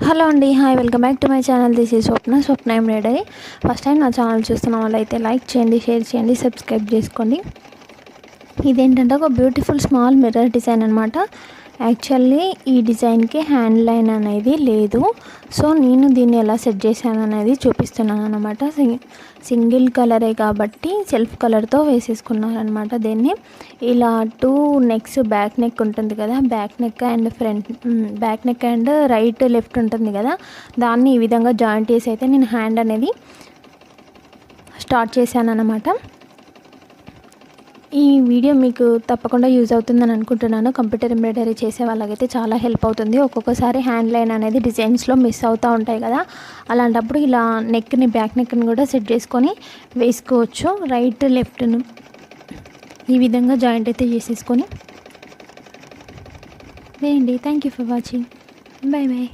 Hello అండి, hi, welcome back to my channel. This is Swapna embroidery. First time నా channel చూస్తున్న వాళ్ళైతే like చేయండి, షేర్ చేయండి, సబ్స్క్రైబ్ చేసుకోండి. ఇదేంటంటే ఒక బ్యూటిఫుల్ స్మాల్ మిర్రర్ డిజైన్ అనమాట. యాక్చువల్లీ ఈ డిజైన్కి హ్యాండ్ లైన్ అనేది లేదు. సో నేను దీన్ని ఎలా సెట్ చేశాను అనేది చూపిస్తున్నాను అనమాట. సింగిల్ కలరే కాబట్టి సెల్ఫ్ కలర్తో వేసేసుకున్నాను అనమాట. దీన్ని ఇలా 2 నెక్స్, బ్యాక్ నెక్ ఉంటుంది కదా, back neck and front, back neck and right left ఉంటుంది కదా, దాన్ని ఈ విధంగా జాయింట్ చేసి అయితే నేను హ్యాండ్ అనేది స్టార్ట్ చేశాను అనమాట. ఈ వీడియో మీకు తప్పకుండా యూజ్ అవుతుందని అనుకుంటున్నాను. కంప్యూటర్ ఎంబ్రాయిడరీ చేసే వాళ్ళకైతే చాలా హెల్ప్ అవుతుంది. ఒక్కొక్కసారి హ్యాండ్ లైన్ అనేది డిజైన్స్లో మిస్ అవుతూ ఉంటాయి కదా, అలాంటప్పుడు ఇలా నెక్ని, బ్యాక్ నెక్ని కూడా సెట్ చేసుకొని వేసుకోవచ్చు. రైట్ లెఫ్ట్ను ఈ విధంగా జాయింట్ అయితే చేసేసుకొని వేయండి. Thank you for watching. Bye bye.